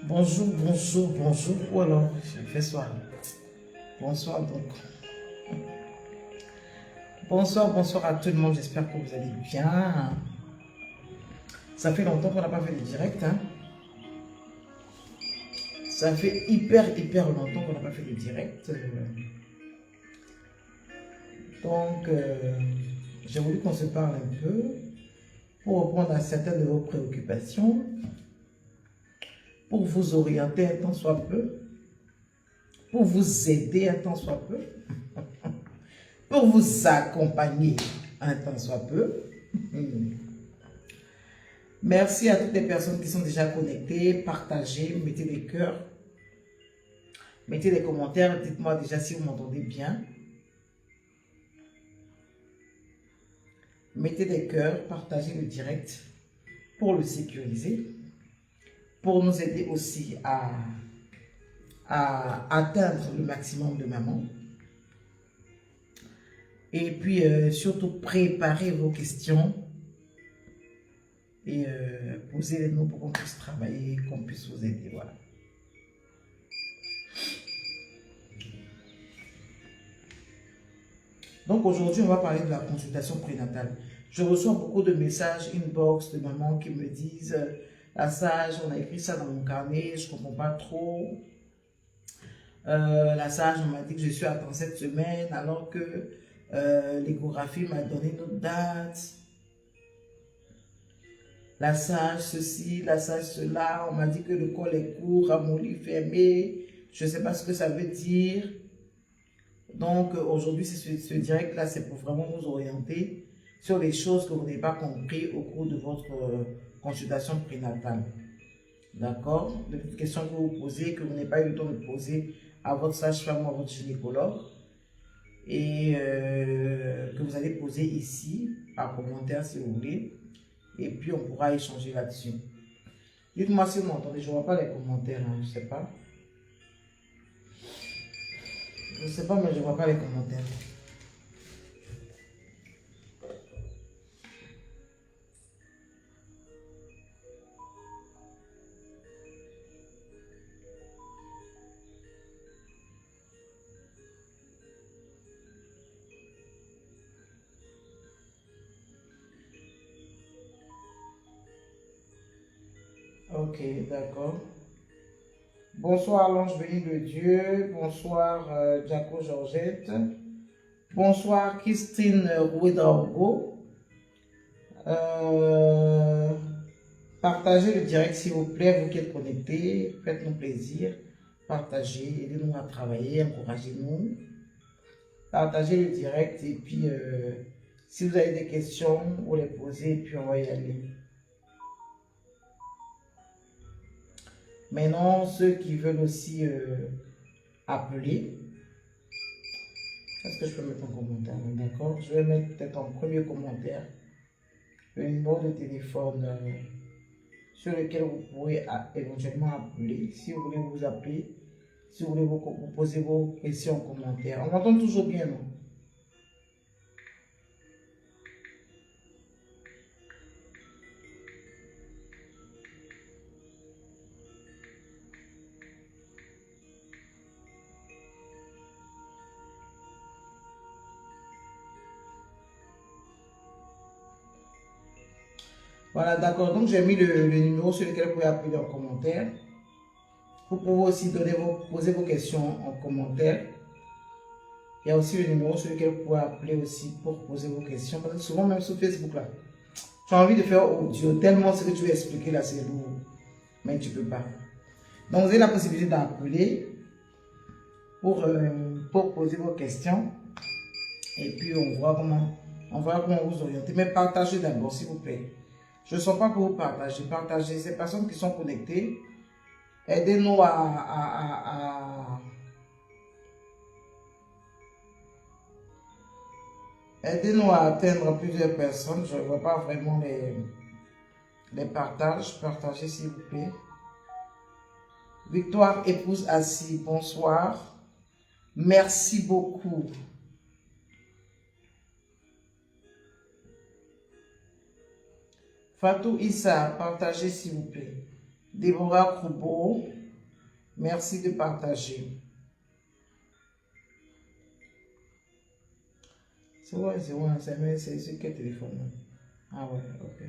Bonjour, bonjour, bonjour. Ou alors, je fais soir. Bonsoir donc. Bonsoir, bonsoir à tout le monde. J'espère que vous allez bien. Ça fait longtemps qu'on n'a pas fait de direct. Hein. Ça fait hyper longtemps qu'on n'a pas fait de direct. Donc, j'ai voulu qu'on se parle un peu pour répondre à certaines de vos préoccupations, pour vous orienter un tant soit peu, pour vous aider un tant soit peu, pour vous accompagner un tant soit peu. Merci à toutes les personnes qui sont déjà connectées. Partagez, mettez des cœurs, mettez des commentaires. Dites-moi déjà si vous m'entendez bien. Mettez des cœurs, partagez le direct pour le sécuriser, pour nous aider aussi à atteindre le maximum de mamans. Et puis, surtout, préparez vos questions et posez-les-nous pour qu'on puisse travailler, qu'on puisse vous aider. Voilà. Donc, aujourd'hui, on va parler de la consultation prénatale. Je reçois beaucoup de messages inbox de mamans qui me disent la sage, on a écrit ça dans mon carnet, je ne comprends pas trop. La sage, on m'a dit que je suis à 37 semaines alors que l'échographie m'a donné une autre date. La sage ceci, la sage cela, on m'a dit que le col est court, ramolli, fermé. Je ne sais pas ce que ça veut dire. Donc aujourd'hui, ce direct-là, c'est pour vraiment vous orienter sur les choses que vous n'avez pas compris au cours de votre consultation prénatale. D'accord? Les petites questions que vous posez, que vous n'avez pas eu le temps de poser à votre sage-femme ou à votre gynécologue et que vous allez poser ici par commentaire si vous voulez. Et puis on pourra échanger là-dessus. Dites-moi si vous m'entendez, je ne vois pas les commentaires, hein, je ne sais pas. Je ne sais pas, mais je ne vois pas les commentaires. Ok, d'accord. Bonsoir l'ange béni de Dieu. Bonsoir Jaco Georgette. Bonsoir Christine Rouedraogo. Partagez le direct s'il vous plaît, vous qui êtes connectés. Faites-nous plaisir. Partagez, aidez-nous à travailler, encouragez-nous. Partagez le direct et puis si vous avez des questions, vous les posez et puis on va y aller. Maintenant, ceux qui veulent aussi appeler, est-ce que je peux mettre un commentaire? D'accord, je vais mettre peut-être en premier commentaire le numéro de téléphone sur lequel vous pourrez éventuellement appeler. Si vous voulez vous appeler, si vous voulez vous poser vos questions en commentaire. On m'entend toujours bien, non? Voilà, d'accord. Donc, j'ai mis le numéro sur lequel vous pouvez appeler en commentaire. Vous pouvez aussi poser vos questions en commentaire. Il y a aussi le numéro sur lequel vous pouvez appeler aussi pour poser vos questions. Parce que souvent, même sur Facebook, là, tu as envie de faire audio, tellement ce que tu veux expliquer là, c'est lourd. Mais tu ne peux pas. Donc, vous avez la possibilité d'appeler pour poser vos questions. Et puis, on voit comment vous orienter. Mais partagez d'abord, s'il vous plaît. Je ne sens pas que vous partagez. Partagez ces personnes qui sont connectées. Aidez-nous aidez-nous à atteindre plusieurs personnes. Je ne vois pas vraiment les partages. Partagez s'il vous plaît. Victoire épouse Assis, bonsoir. Merci beaucoup. Fatou Issa, partagez s'il vous plaît. Déborah Kroubo, Merci de partager. C'est vrai, c'est sur quel téléphone? Ah ouais, ok.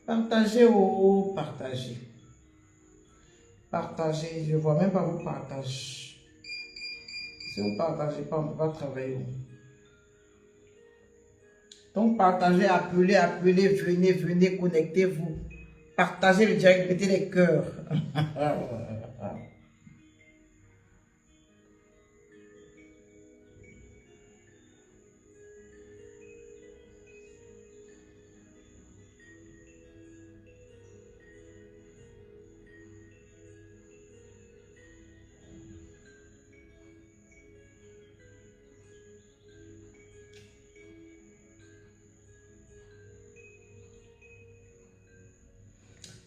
Partagez ou partagez. Partagez, je ne vois même pas vos partages. Si vous ne partagez pas, on ne peut pas travailler. Donc partagez, appelez, venez, connectez-vous. Partagez le direct, mettez les cœurs.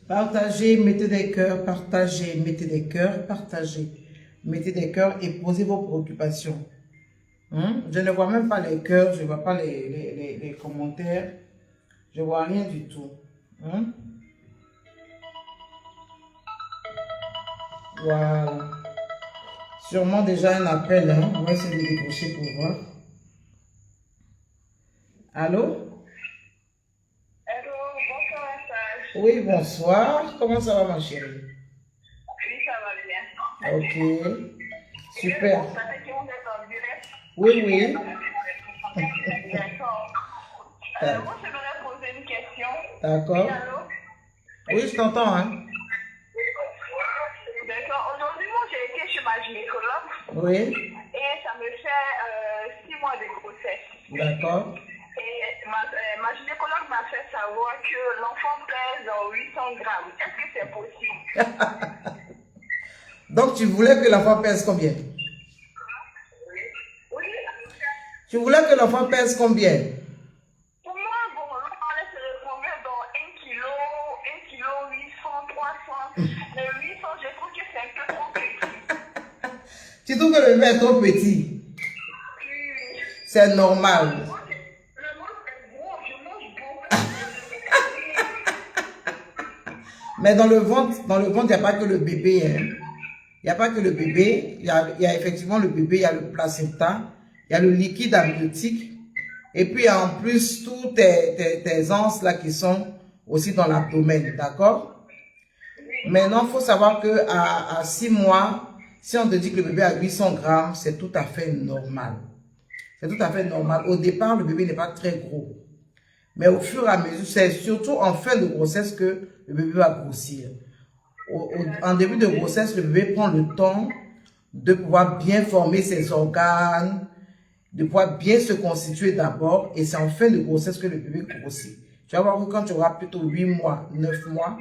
Partagez, mettez des cœurs, partagez, mettez des cœurs, partagez. Mettez des cœurs et posez vos préoccupations. Je ne vois même pas les cœurs, je ne vois pas les commentaires. Je ne vois rien du tout. Voilà. Sûrement déjà un appel. On va essayer de décrocher pour voir. Allô? Oui, bonsoir. Comment ça va, ma chérie? Oui, ça va bien. Ok. Super. Oui. Oui. D'accord. Moi, j'aimerais poser une question. D'accord. Oui, je t'entends, hein. D'accord. Aujourd'hui, moi, j'ai été chez ma gynécologue. Oui. Et ça me fait 6 mois de grossesse. D'accord. Et ma gynécologue m'a fait savoir que l'enfant pèse 800 grammes. Est-ce que c'est possible? Donc, tu voulais que l'enfant pèse combien? Oui. Tu voulais que l'enfant pèse combien? Pour moi, bon, l'enfant allait se retrouver dans 1 kg, 800, 300. Mais 800, je trouve que c'est un peu trop petit. Tu trouves que le bébé est trop petit? Oui. C'est normal. Le ventre est gros, je mange beaucoup. Mais dans le ventre, il n'y a pas que le bébé. Il n'y a pas que le bébé. Il y a effectivement le bébé, il y a le placenta, il y a le liquide amniotique. Et puis, il y a en plus tous tes anses là qui sont aussi dans l'abdomen. D'accord? Maintenant, il faut savoir que à 6 mois, si on te dit que le bébé a 800 grammes, c'est tout à fait normal. C'est tout à fait normal. Au départ, le bébé n'est pas très gros. Mais au fur et à mesure, c'est surtout en fin de grossesse que le bébé va grossir. En début de grossesse, le bébé prend le temps de pouvoir bien former ses organes, de pouvoir bien se constituer d'abord. Et c'est en fin de grossesse que le bébé grossit. Tu vas voir que quand tu auras plutôt 8 mois, 9 mois,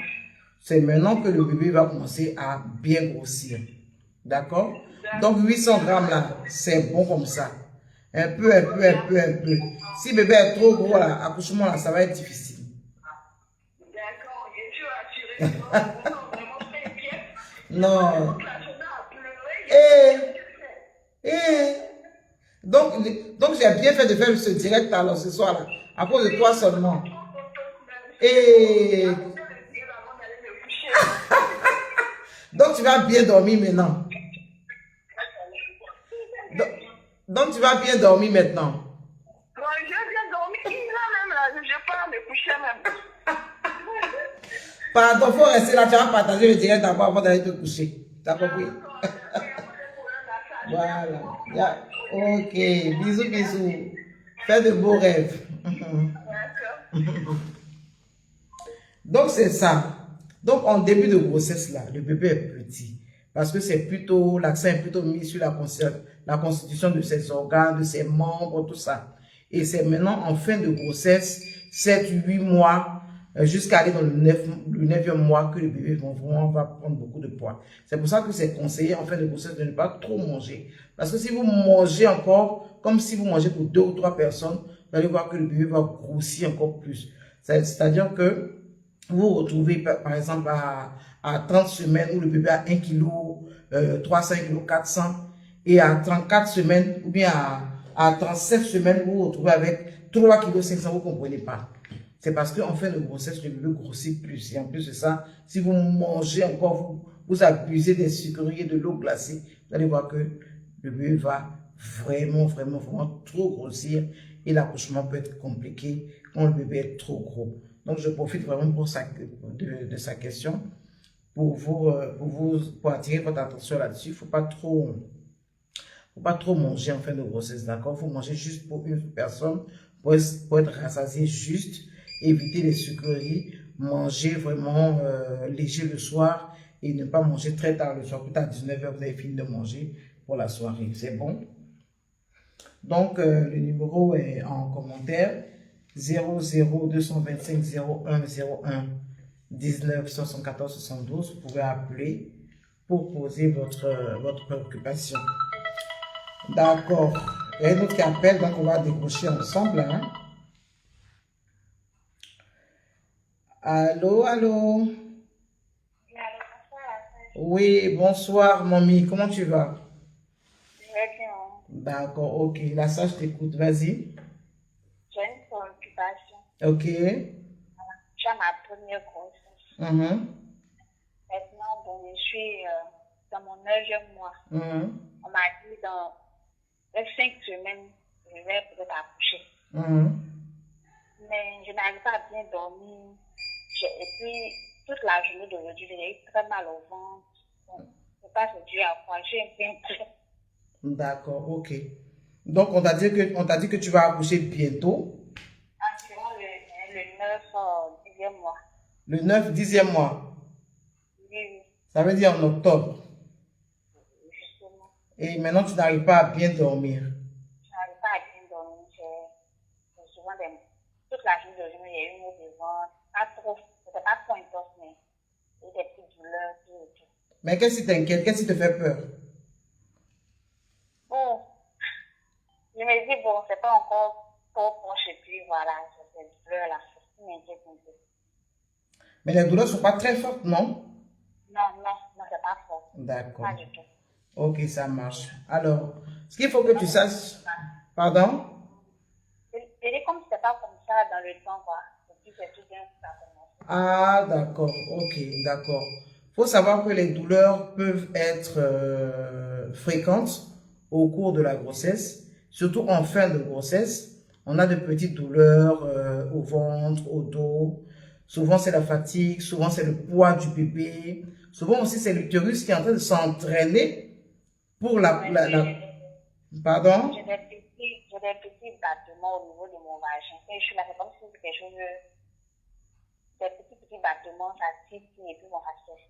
c'est maintenant que le bébé va commencer à bien grossir. D'accord? Donc 800 grammes là, c'est bon comme ça. Un peu. Si le bébé est trop gros là, accouchement là, ça va être difficile. D'accord, et tu as assuré vraiment très bien. Non. Donc j'ai bien fait de faire ce direct alors ce soir là, à cause de toi seulement. Donc tu vas bien dormir maintenant. Donc tu vas bien dormir maintenant. Bon, je viens dormir même là, je ne vais pas me coucher même. Pardon, faut rester là, tu vas partager le direct d'abord avant d'aller te coucher. T'as compris? Voilà. Ok, bisous. Fais de beaux rêves. Donc c'est ça. Donc en début de grossesse là, le bébé est petit. Parce que c'est plutôt, l'accent est plutôt mis sur la constitution de ses organes, de ses membres, tout ça. Et c'est maintenant en fin de grossesse, 7-8 mois, jusqu'à aller dans le 9e mois que le bébé va prendre beaucoup de poids. C'est pour ça que c'est conseillé en fin de grossesse de ne pas trop manger. Parce que si vous mangez encore, comme si vous mangez pour 2 ou 3 personnes, vous allez voir que le bébé va grossir encore plus. C'est-à-dire que vous vous retrouvez par exemple à 30 semaines où le bébé a 1 kg, 300 kg, 400, et à 34 semaines ou bien à 37 semaines, vous vous retrouvez avec 3 kg 500, vous ne comprenez pas. c'est parce qu'en fin de grossesse, le bébé grossit plus. Et en plus de ça, si vous mangez encore, vous abusez des sucreries et de l'eau glacée, vous allez voir que le bébé va vraiment trop grossir et l'accouchement peut être compliqué quand le bébé est trop gros. Donc, je profite vraiment de sa question pour attirer votre attention là-dessus. Il ne faut pas trop manger en fin de grossesse, d'accord? Il faut manger juste pour une personne, pour être rassasié juste, éviter les sucreries, manger vraiment léger le soir et ne pas manger très tard le soir. Peut-être à 19 h, vous avez fini de manger pour la soirée. C'est bon? Donc, le numéro est en commentaire 00225 01 01 19 74 72. Vous pouvez appeler pour poser votre préoccupation. D'accord. Il y a une autre qui appelle, donc on va décrocher ensemble. Hein? Allô, allô? Oui, bonsoir, mamie. Comment tu vas? Je vais bien. D'accord, ok. La sage t'écoute, vas-y. J'ai une préoccupation. Ok. J'ai ma première grossesse. Maintenant, bon, je suis dans mon 9e mois. On m'a dit dans les 5 semaines, je vais peut-être accoucher. Mais je n'arrive pas à bien dormir. Et puis, toute la journée d'aujourd'hui, j'ai eu très mal au ventre. Bon, je ne sais pas si c'est dû à quoi. J'ai un peu. D'accord, ok. Donc, on t'a dit que tu vas accoucher bientôt. Environ le 9, 10e mois. Le 9, 10e mois. Oui. Ça veut dire en octobre. Justement. Et maintenant, tu n'arrives pas à bien dormir. Je n'arrive pas à bien dormir. J'ai souvent toute la journée d'aujourd'hui, il y a eu une maux de ventre. Pas trop, c'était pas trop intense, mais il y a eu des petites douleurs, tout et tout. Mais qu'est-ce qui t'inquiète? Qu'est-ce qui te fait peur? Bon, je me dis, bon, c'est pas encore trop proche, et puis voilà, c'est cette douleur-là, c'est ce qui m'inquiète un peu. Mais les douleurs ne sont pas très fortes, non? Non, c'est pas fort. D'accord. Pas du tout. Ok, ça marche. Alors, ce qu'il faut que tu saches... Pardon? Je dis comme c'est pas comme ça dans le temps, quoi. Et puis c'est tout bien, ça commence. Ah, d'accord. Ok, d'accord. Il faut savoir que les douleurs peuvent être fréquentes au cours de la grossesse, surtout en fin de grossesse. On a de petites douleurs au ventre, au dos. Souvent, c'est la fatigue. Souvent, c'est le poids du bébé. Souvent aussi, c'est l'utérus qui est en train de s'entraîner pour Pardon? J'ai des petits battements au niveau de mon vagin. Et je suis là, c'est comme si c'était quelque chose des petits battements, ça titille et puis bon, ça cesse.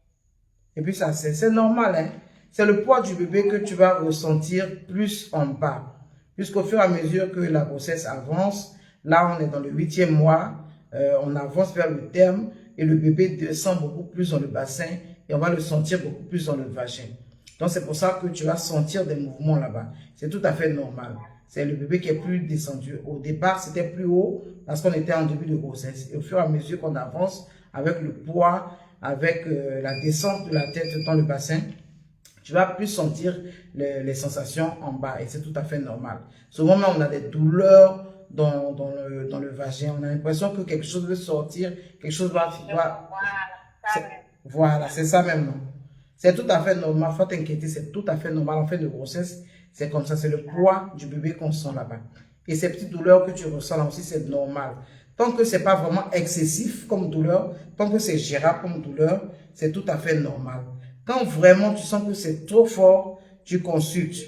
Et puis ça, c'est normal, hein. C'est le poids du bébé que tu vas ressentir plus en bas. Puisqu'au fur et à mesure que la grossesse avance, là on est dans le 8e mois, on avance vers le terme et le bébé descend beaucoup plus dans le bassin et on va le sentir beaucoup plus dans le vagin. Donc c'est pour ça que tu vas sentir des mouvements là-bas. C'est tout à fait normal. C'est le bébé qui est plus descendu. Au départ, c'était plus haut parce qu'on était en début de grossesse. Et au fur et à mesure qu'on avance avec le poids, avec la descente de la tête dans le bassin, tu vas plus sentir les sensations en bas et c'est tout à fait normal. Souvent, on a des douleurs dans le vagin. On a l'impression que quelque chose veut sortir, quelque chose va... Voilà, c'est ça même. Non? C'est tout à fait normal, faut t'inquiéter, c'est tout à fait normal en fin de grossesse. C'est comme ça, c'est le poids du bébé qu'on sent là-bas. Et ces petites douleurs que tu ressens là aussi, c'est normal. Tant que c'est pas vraiment excessif comme douleur, tant que c'est gérable comme douleur, c'est tout à fait normal. Quand vraiment tu sens que c'est trop fort, tu consultes.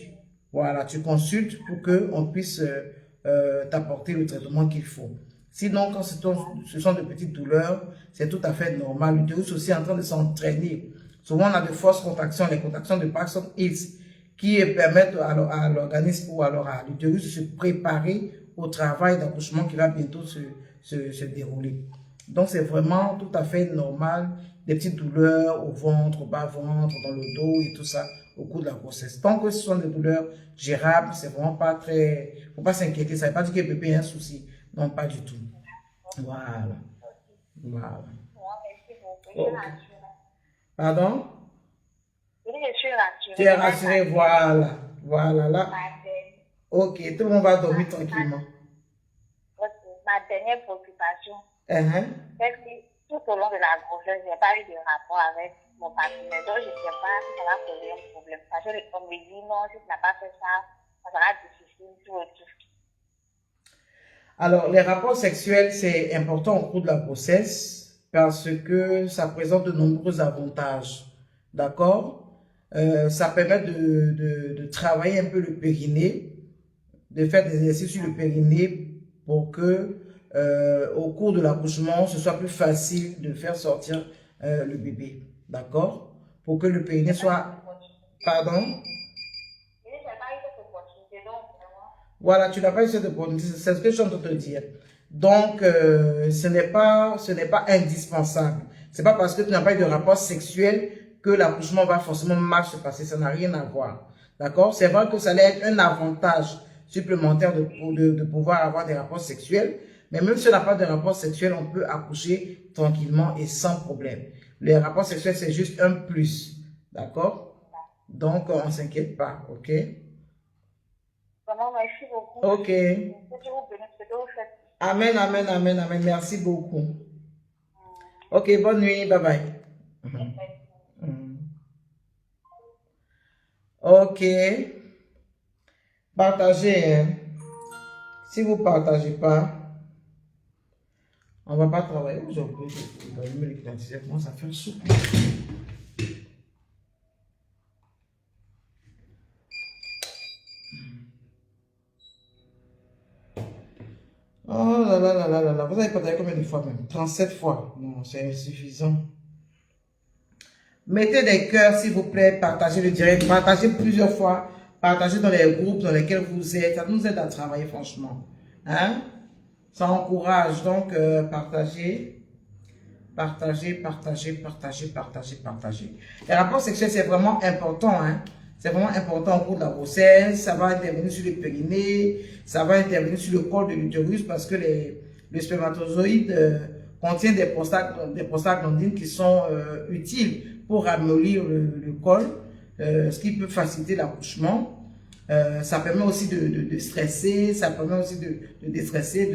Voilà, tu consultes pour qu'on puisse t'apporter le traitement qu'il faut. Sinon, quand ce sont de petites douleurs, c'est tout à fait normal. L'utérus aussi est en train de s'entraîner. Souvent, on a de fausses contractions, les contractions de Parkinson-Hicks, qui permettent à l'organisme ou alors à l'utérus de se préparer au travail d'accouchement qui va bientôt se dérouler. Donc, c'est vraiment tout à fait normal, des petites douleurs au ventre, au bas-ventre, dans le dos et tout ça au cours de la grossesse. Tant que ce sont des douleurs gérables, c'est vraiment pas très... Faut pas s'inquiéter, ça ne veut pas dire que le bébé a un souci. Non, pas du tout. Voilà. Voilà. Okay. Pardon? Je suis rassurée. Tu es rassurée, voilà. Voilà, là. Ok, tout le monde va dormir tranquillement. Ma dernière préoccupation, Tout au long de la grossesse, je n'ai pas eu de rapport avec mon partenaire. Donc, je ne sais pas si ça va poser un problème. Parce qu'on me dit non, si tu n'as pas fait ça, ça sera difficile, tout et tout. Alors, les rapports sexuels, c'est important au cours de la grossesse parce que ça présente de nombreux avantages. D'accord? Ça permet de travailler un peu le périnée, de faire des exercices sur le périnée pour que au cours de l'accouchement, ce soit plus facile de faire sortir le bébé. D'accord? Pour que le périnée soit... Pardon? Voilà, tu n'as pas eu cette opportunité, c'est ce que je suis en train de te dire. Donc, ce n'est pas indispensable. C'est pas parce que tu n'as pas eu de rapport sexuel que l'accouchement va forcément mal se passer. Ça n'a rien à voir. D'accord? C'est vrai que ça allait être un avantage supplémentaire de pouvoir avoir des rapports sexuels. Mais même si on n'a pas de rapport sexuel, on peut accoucher tranquillement et sans problème. Les rapports sexuels, c'est juste un plus. D'accord? Donc, on ne s'inquiète pas. OK? Merci beaucoup. Ok. Amen, amen, amen, amen. Merci beaucoup. Ok, bonne nuit. Bye bye. Ok. Partagez. Hein. Si vous ne partagez pas, on ne va pas travailler. Aujourd'hui, je vais allumer l'électricité. Comment ça fait un soupe? Oh là là là là là là. Vous avez partagé combien de fois même? 37 fois. Non, c'est insuffisant. Mettez des cœurs, s'il vous plaît. Partagez le direct. Partagez plusieurs fois. Partagez dans les groupes dans lesquels vous êtes. Ça nous aide à travailler, franchement. Hein? Ça encourage. Donc, partagez. Partagez, partagez, partagez, partagez, partagez. Les rapports sexuels, c'est vraiment important. Hein? C'est vraiment important au cours de la grossesse. Ça va intervenir sur le périnée. Ça va intervenir sur le col de l'utérus parce que le spermatozoïde contient des prostaglandines qui sont utiles pour ramollir le col, ce qui peut faciliter l'accouchement. Ça permet aussi de stresser, ça permet aussi de déstresser,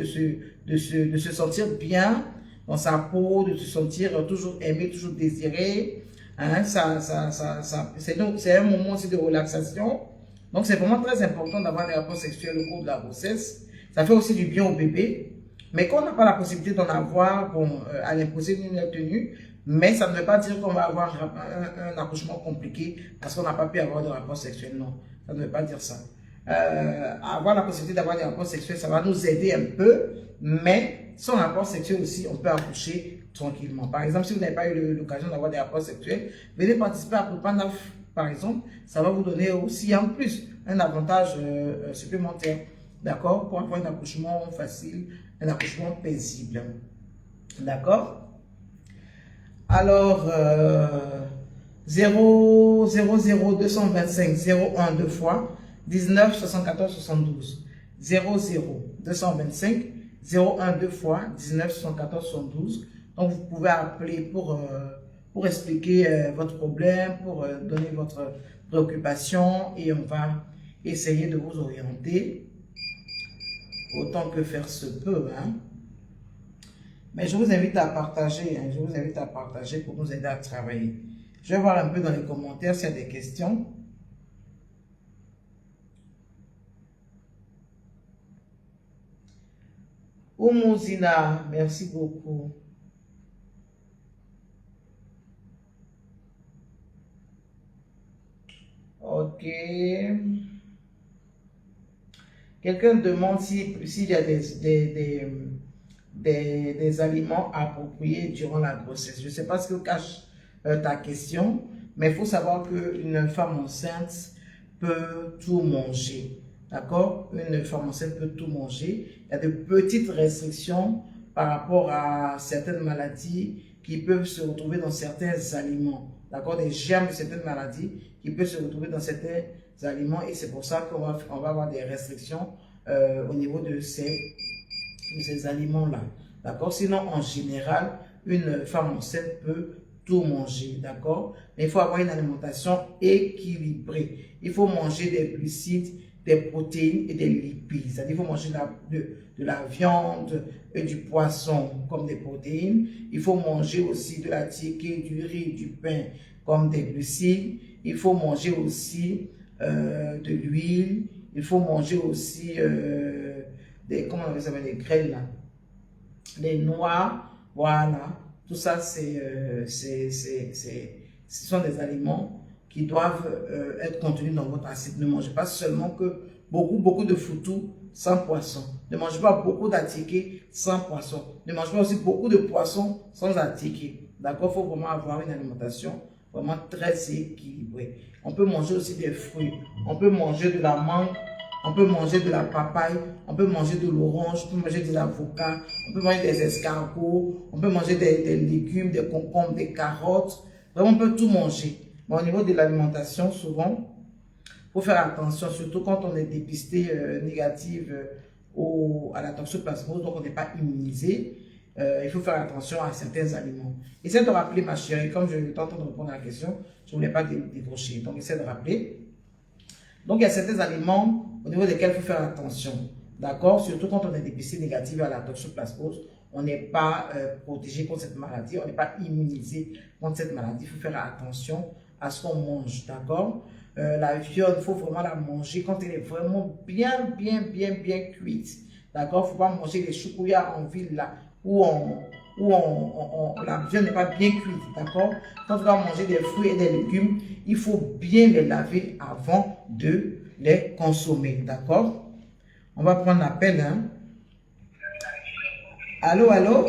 de se sentir bien dans sa peau, de se sentir toujours aimé, toujours désiré. Hein, c'est un moment aussi de relaxation. Donc, c'est vraiment très important d'avoir des rapports sexuels au cours de la grossesse. Ça fait aussi du bien au bébé. Mais quand on n'a pas la possibilité d'en avoir, bon, à l'impossible d'une tenue, mais ça ne veut pas dire qu'on va avoir un accouchement compliqué parce qu'on n'a pas pu avoir de rapport sexuel. Non, ça ne veut pas dire ça. Avoir la possibilité d'avoir des rapports sexuels, ça va nous aider un peu, mais sans rapport sexuel aussi, on peut accoucher tranquillement. Par exemple, si vous n'avez pas eu l'occasion d'avoir des rapports sexuels, venez participer à Popanaf, par exemple, ça va vous donner aussi en plus un avantage supplémentaire, d'accord, pour avoir un accouchement facile, un accouchement paisible, d'accord. Alors, 0 0 225 01 deux fois 19 74 72 0 0 225 01 deux fois 19 74 72. Donc vous pouvez appeler pour expliquer votre problème, pour donner votre préoccupation et on va essayer de vous orienter autant que faire se peut. Hein. Mais je vous invite à partager, hein, je vous invite à partager pour nous aider à travailler. Je vais voir un peu dans les commentaires s'il y a des questions. Oumouzina, merci beaucoup. Ok. Quelqu'un demande s'il y a des aliments appropriés durant la grossesse. Je ne sais pas ce que cache ta question, mais il faut savoir qu'une femme enceinte peut tout manger. D'accord? Une femme enceinte peut tout manger. Il y a de petites restrictions par rapport à certaines maladies qui peuvent se retrouver dans certains aliments. D'accord? Des germes de certaines maladies qui peuvent se retrouver dans certains aliments et c'est pour ça qu'on va avoir des restrictions au niveau de ces aliments-là. D'accord? Sinon, en général, une femme enceinte peut tout manger. D'accord? Mais il faut avoir une alimentation équilibrée. Il faut manger des glucides des protéines et des lipides. C'est-à-dire qu'il faut manger de la viande et du poisson comme des protéines. Il faut manger aussi de la tiquée, du riz, du pain comme des glucides. Il faut manger aussi de l'huile. Il faut manger aussi comment on appelle ça, les graines là, les noix, voilà. Tout ça, ce sont des aliments qui doivent être contenus dans votre assiette. Ne mangez pas seulement que beaucoup de foutou sans poisson. Ne mangez pas beaucoup d'attiqués sans poisson. Ne mangez pas aussi beaucoup de poissons sans attiqués. D'accord? Il faut vraiment avoir une alimentation vraiment très équilibrée. On peut manger aussi des fruits. On peut manger de la mangue. On peut manger de la papaye, on peut manger de l'orange, on peut manger de l'avocat, on peut manger des escargots, on peut manger des légumes, des concombres, des carottes. Vraiment, on peut tout manger. Mais au niveau de l'alimentation, souvent, il faut faire attention, surtout quand on est dépisté négative à la toxoplasmose, donc on n'est pas immunisé. Il faut faire attention à certains aliments. Essaye de rappeler, ma chérie, comme je t'entends répondre à la question, je ne voulais pas décrocher. Donc, essaie de rappeler. Donc, il y a certains aliments au niveau desquels il faut faire attention. D'accord? Surtout quand on est dépisté négatif à la toxoplasmose, on n'est pas protégé contre cette maladie, on n'est pas immunisé contre cette maladie. Il faut faire attention à ce qu'on mange. D'accord? La viande, il faut vraiment la manger quand elle est vraiment bien cuite. D'accord? Il ne faut pas manger les choukouillas en ville là, où la viande n'est pas bien cuite. D'accord? Quand on va manger des fruits et des légumes, il faut bien les laver avant de les consommer. D'accord? On va prendre l'appel. Hein? Allô, allô?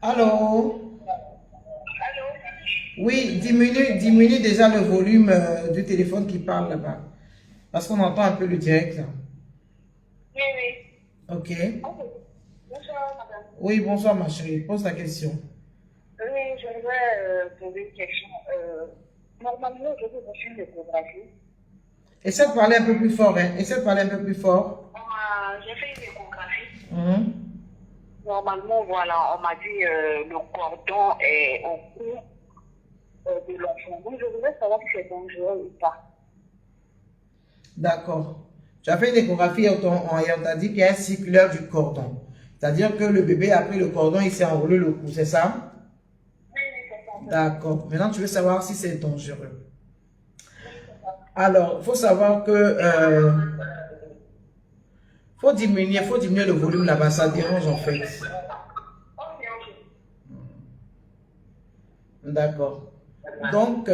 Allô? Oui, diminue déjà le volume du téléphone qui parle là-bas. Parce qu'on entend un peu le direct là. Oui, oui. Ok. Bonsoir, madame. Oui, bonsoir ma chérie. Pose la question. Oui, je voudrais poser une question. Normalement, je vous reçu une échographie. Essaie de parler un peu plus fort, hein. Essaie de parler un peu plus fort. J'ai fait une échographie. Normalement, voilà, on m'a dit le cordon est au cou de l'enfant. Donc, je voudrais savoir si c'est dangereux ou pas. D'accord. Tu as fait une échographie et on t'a dit qu'il y a un circulaire du cordon. C'est-à-dire que le bébé a pris le cordon, il s'est enroulé le cou, c'est ça? Oui, c'est ça. D'accord. Maintenant, tu veux savoir si c'est dangereux. Alors, il faut savoir que faut diminuer le volume là-bas, ça dérange en fait. D'accord. Donc,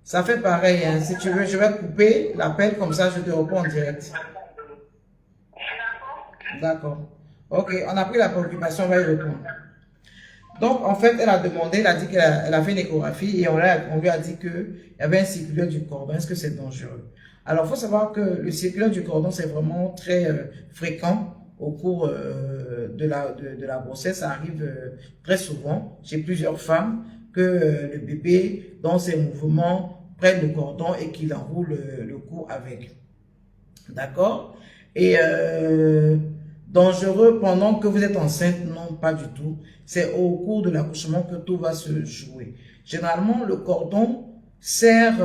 ça fait pareil. Hein. Si tu veux, je vais couper l'appel, comme ça je te réponds en direct. D'accord. Ok, on a pris la préoccupation, on va y répondre. Donc, en fait, elle a demandé, elle a dit qu'elle a fait une échographie et on lui a dit qu'il y avait un circulaire du cordon. Est-ce que c'est dangereux? Alors, il faut savoir que le circulaire du cordon, c'est vraiment très fréquent au cours de la grossesse. Ça arrive très souvent chez plusieurs femmes que le bébé, dans ses mouvements, prenne le cordon et qu'il enroule le cou avec. D'accord? Et dangereux pendant que vous êtes enceinte? Non, pas du tout. C'est au cours de l'accouchement que tout va se jouer. Généralement, le cordon sert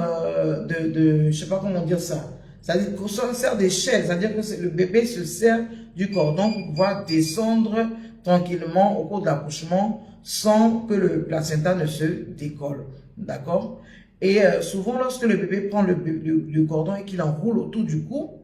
je sais pas comment dire ça. C'est-à-dire que ça sert d'échelle. C'est-à-dire que le bébé se sert du cordon pour pouvoir descendre tranquillement au cours de l'accouchement sans que le placenta ne se décolle. D'accord? Et souvent, lorsque le bébé prend le cordon et qu'il enroule autour du cou,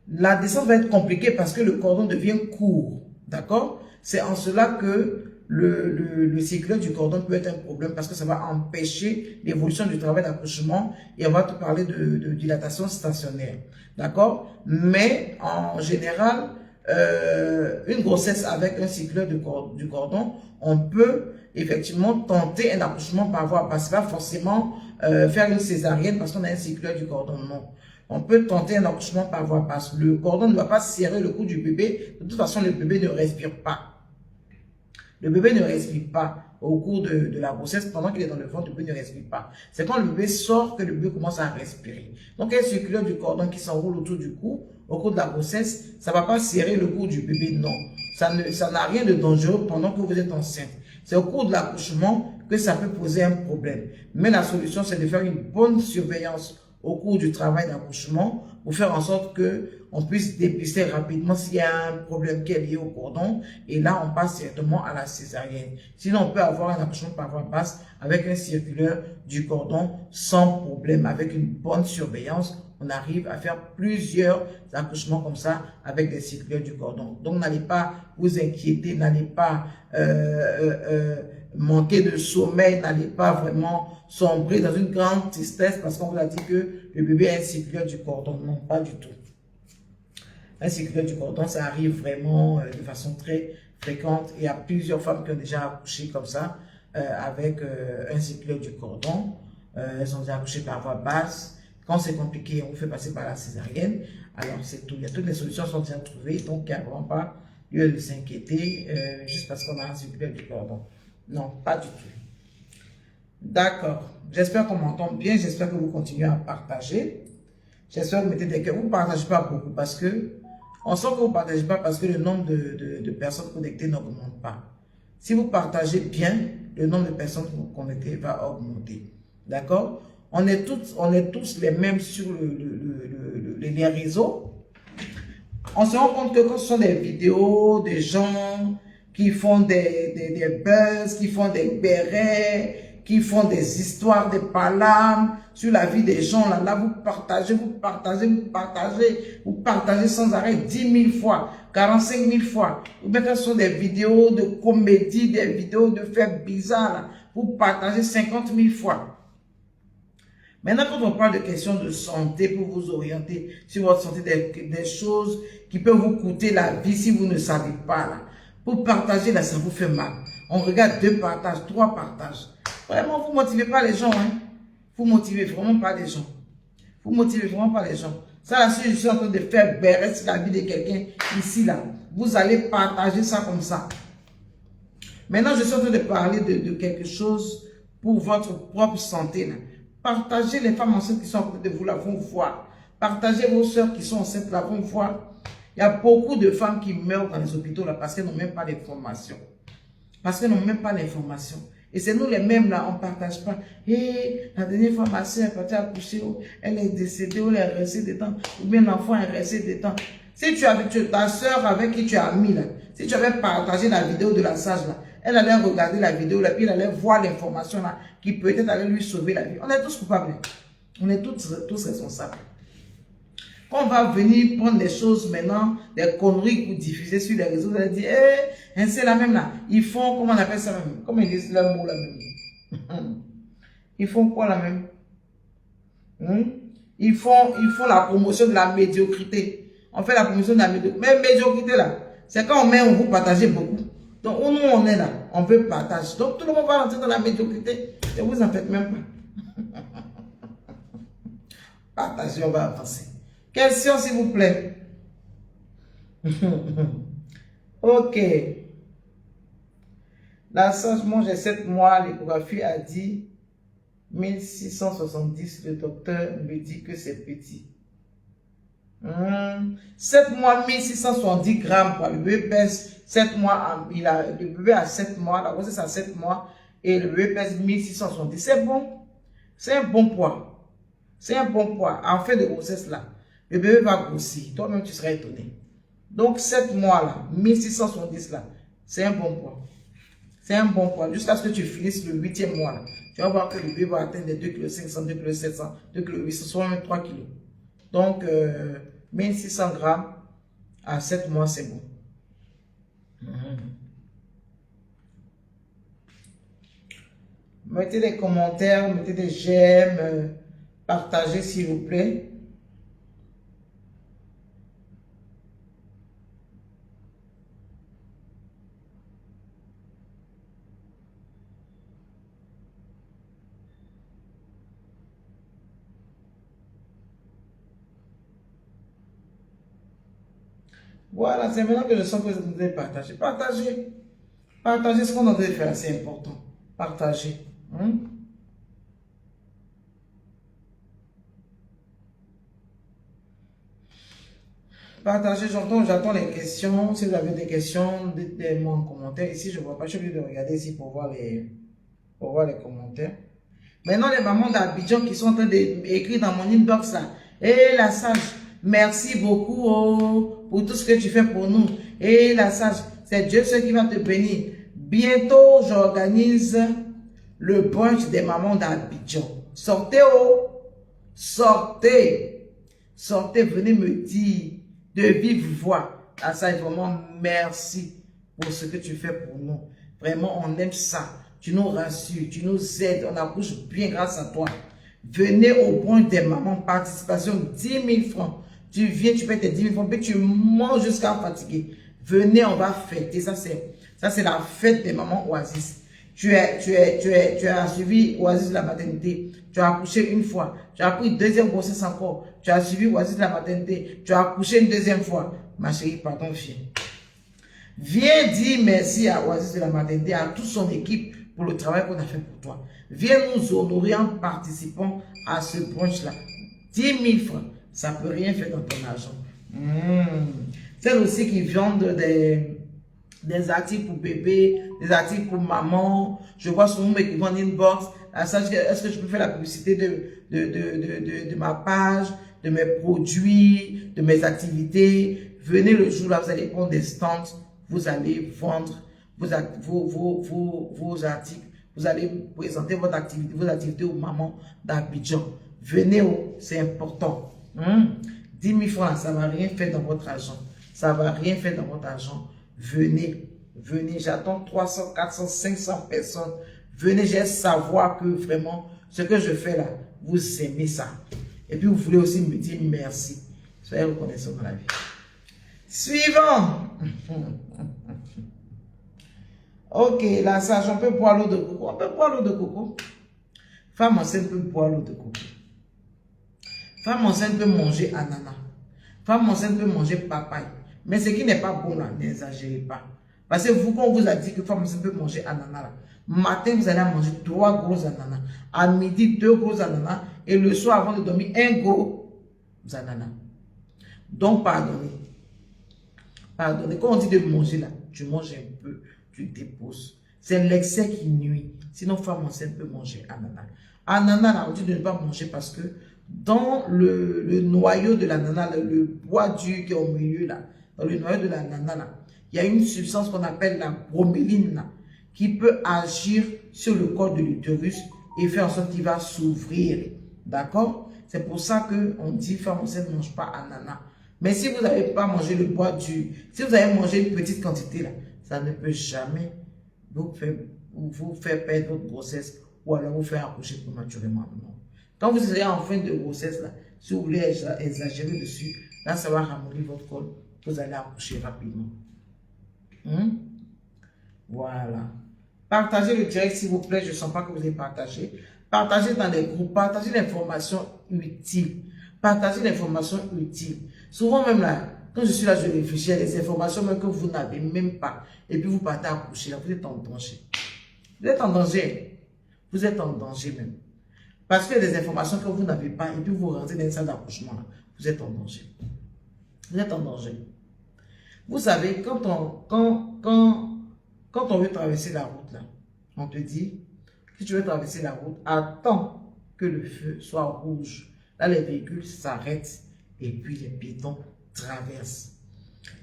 la descente va être compliquée parce que le cordon devient court. D'accord? C'est en cela que le circulaire du cordon peut être un problème parce que ça va empêcher l'évolution du travail d'accouchement et on va te parler de dilatation stationnaire. D'accord? Mais en général, une grossesse avec un circulaire du cordon, on peut effectivement tenter un accouchement par voie basse. Pas forcément faire une césarienne parce qu'on a un circulaire du cordon, non. On peut tenter un accouchement par voie basse. Le cordon ne va pas serrer le cou du bébé. De toute façon, le bébé ne respire pas. Le bébé ne respire pas au cours de la grossesse. Pendant qu'il est dans le ventre, le bébé ne respire pas. C'est quand le bébé sort que le bébé commence à respirer. Donc, un circulaire du cordon qui s'enroule autour du cou, au cours de la grossesse, ça ne va pas serrer le cou du bébé, non. Ça n'a rien de dangereux pendant que vous êtes enceinte. C'est au cours de l'accouchement que ça peut poser un problème. Mais la solution, c'est de faire une bonne surveillance au cours du travail d'accouchement pour faire en sorte que on puisse dépister rapidement s'il y a un problème qui est lié au cordon. Et là, on passe directement à la césarienne. Sinon, on peut avoir un accouchement par voie basse avec un circulaire du cordon sans problème. Avec une bonne surveillance, on arrive à faire plusieurs accouchements comme ça avec des circulaires du cordon. Donc, n'allez pas vous inquiéter, n'allez pas manquer de sommeil, n'allez pas vraiment sombrer dans une grande tristesse parce qu'on vous a dit que le bébé a un circulaire du cordon. Non, pas du tout. Un circulaire du cordon, ça arrive vraiment de façon très fréquente. Il y a plusieurs femmes qui ont déjà accouché comme ça avec un circulaire du cordon. Elles ont déjà accouché par voie basse. Quand c'est compliqué, on vous fait passer par la césarienne. Alors, c'est tout. Il y a toutes les solutions sont déjà trouvées. Donc, il n'y a vraiment pas lieu de s'inquiéter juste parce qu'on a un circulaire du cordon. Non, pas du tout. D'accord. J'espère qu'on m'entend bien. J'espère que vous continuez à partager. J'espère que vous mettez des cœurs. Vous ne partagez pas beaucoup parce que on sent que vous ne partagez pas parce que le nombre de personnes connectées n'augmente pas. Si vous partagez bien, le nombre de personnes connectées va augmenter. D'accord? On est tous les mêmes sur les réseaux. On se rend compte que quand ce sont des vidéos, des gens qui font des buzz, qui font des bérets, qui font des histoires, des palames sur la vie des gens, là vous partagez sans arrêt 10 000 fois, 45 000 fois. Ou bien quand ce sont des vidéos de comédie, des vidéos de faits bizarres, là, vous partagez 50 000 fois. Maintenant, quand on parle de questions de santé pour vous orienter sur votre santé, des choses qui peuvent vous coûter la vie si vous ne savez pas, là. Pour partager, là, ça vous fait mal. On regarde 2 partages, 3 partages. Vraiment, vous ne motivez pas les gens, hein. Vous motivez vraiment pas les gens. Vous motivez vraiment pas les gens. Ça, là, si je suis en train de faire béret sur la vie de quelqu'un ici, là, vous allez partager ça comme ça. Maintenant, je suis en train de parler de quelque chose pour votre propre santé, là. Partagez les femmes enceintes qui sont à côté de vous, là, vont voir. Partagez vos soeurs qui sont enceintes, là, vont voir. Il y a beaucoup de femmes qui meurent dans les hôpitaux, là, parce qu'elles n'ont même pas d'information. Parce qu'elles n'ont même pas l'information. Et c'est nous les mêmes, là, on ne partage pas. Et la dernière fois, ma soeur est partie accoucher, elle est décédée, ou elle est restée dedans, ou bien l'enfant est resté dedans. Si tu avais ta soeur avec qui tu as mis, là, si tu avais partagé la vidéo de la sage, là, elle allait regarder la vidéo, là, puis elle allait voir l'information, là, qui peut-être allait lui sauver la vie. On est tous coupables. On est tous responsables. Quand on va venir prendre des choses maintenant, des conneries pour diffuser sur les réseaux, vous allez dire, c'est la même là. Ils font, comment on appelle ça même? Comment ils disent le mot là même? Ils font quoi là même? Ils font la promotion de la médiocrité. On fait la promotion de la médiocrité. Mais médiocrité là, c'est quand on met, on vous partage beaucoup. Donc, où nous on est là, on veut partager. Donc, tout le monde va rentrer dans la médiocrité et vous en faites même pas. Partagez, on va avancer. Question, s'il vous plaît. Ok. La sage mange 7 mois, l'échographie a dit 1670. Le docteur me dit que c'est petit. 7 mois, 1670 grammes. Quoi. Le bébé pèse 7 mois. Le bébé a 7 mois. La grossesse a 7 mois. Et le bébé pèse 1670. C'est bon. C'est un bon poids. C'est un bon poids. En fait de grossesse là. Le bébé va grossir. Toi-même, tu seras étonné. Donc, 7 mois là, 1670 là, c'est un bon poids. C'est un bon poids. Jusqu'à ce que tu finisses le 8e mois là. Tu vas voir que le bébé va atteindre les 2,5 kg, 2,7 kg, 2,8 kg, soit même 3 kg. Donc, 1600 grammes à 7 mois, c'est bon. Mettez des commentaires, mettez des j'aime, partagez s'il vous plaît. Voilà, c'est maintenant que je sens que vous devez partager. Partagez. Partagez ce qu'on a de faire, c'est important. Partagez. Partagez, j'attends les questions. Si vous avez des questions, dites-moi en commentaire. Ici, je ne vois pas, je suis obligé de regarder ici pour voir pour voir les commentaires. Maintenant, les mamans d'Abidjan qui sont en train d'écrire dans mon inbox là. Eh, la sage, merci beaucoup pour tout ce que tu fais pour nous. Eh, la sage, c'est Dieu seul qui va te bénir. Bientôt, j'organise le brunch des mamans d'Abidjan. Sortez, sortez, sortez, venez me dire de vive voix. La sage, vraiment, merci pour ce que tu fais pour nous. Vraiment, on aime ça. Tu nous rassures, tu nous aides, on accouche bien grâce à toi. Venez au brunch des mamans, participation 10 000 francs. Tu viens, tu payes tes 10 000 francs, puis tu manges jusqu'à fatiguer. Venez, on va fêter. Ça, c'est la fête des mamans Oasis. Tu as suivi Oasis de la maternité. Tu as accouché une fois. Tu as pris une deuxième grossesse encore. Tu as suivi Oasis de la maternité. Tu as accouché une deuxième fois. Ma chérie, pardon, viens. Viens dire merci à Oasis de la maternité, à toute son équipe pour le travail qu'on a fait pour toi. Viens nous honorer en participant à ce brunch-là. 10 000 francs, ça ne peut rien faire dans ton argent. Celles aussi qui vendent des articles pour bébé, des articles pour maman. Je vois souvent qui vendent une box. Est-ce que je peux faire la publicité de ma page, de mes produits, de mes activités? Venez le jour là, vous allez prendre des stands, vous allez vendre vos articles, vous allez présenter vos activités aux mamans d'Abidjan. Venez, c'est important. 10 000 francs, ça ne va rien faire dans votre argent. Ça ne va rien faire dans votre argent. Venez, venez, j'attends 300, 400, 500 personnes. Venez, j'ai savoir que vraiment, ce que je fais là, vous aimez ça. Et puis, vous voulez aussi me dire merci. Soyez reconnaissants dans la vie. Suivant. Ok, là, ça, on peut boire l'eau de coco. On peut boire l'eau de coco. Femme enceinte peut boire l'eau de coco. Femme enceinte peut manger ananas. Femme enceinte peut manger papaye. Mais ce qui n'est pas bon là, n'exagérez pas. Parce que vous, quand on vous a dit que femme enceinte peut manger ananas là, matin, vous allez manger 3 gros ananas. À midi, 2 gros ananas. Et le soir, avant de dormir, 1 gros ananas. Donc, pardonnez. Pardonnez. Quand on dit de manger là, tu manges un peu, tu déposes. C'est l'excès qui nuit. Sinon, femme enceinte peut manger ananas. Ananas, là, on dit de ne pas manger parce que dans le noyau de l'ananas, le bois dur qui est au milieu là, dans le noyau de l'ananas là, il y a une substance qu'on appelle la broméline là, qui peut agir sur le corps de l'utérus et faire en sorte qu'il va s'ouvrir. D'accord? C'est pour ça qu'on dit femme enceinte ne mange pas ananas. Mais si vous n'avez pas mangé le bois dur, si vous avez mangé une petite quantité là, ça ne peut jamais vous faire perdre votre grossesse ou alors vous faire accoucher prématurément. Non. Quand vous serez en fin de grossesse, là, si vous voulez exagérer dessus, là, ça va ramollir votre col. Vous allez accoucher rapidement. Voilà. Partagez le direct, s'il vous plaît. Je ne sens pas que vous avez partagé. Partagez dans les groupes. Partagez l'information utile. Partagez l'information utile. Souvent même là, quand je suis là, je réfléchis à des informations même que vous n'avez même pas. Et puis vous partez accoucher. Là, vous êtes en danger. Vous êtes en danger. Vous êtes en danger même. Parce qu'il y a des informations que vous n'avez pas et puis vous rentrez dans une salle d'accouchement, vous êtes en danger. Vous êtes en danger. Vous savez, quand on veut traverser la route, là, on te dit, si tu veux traverser la route, attends que le feu soit rouge. Là, les véhicules s'arrêtent et puis les piétons traversent.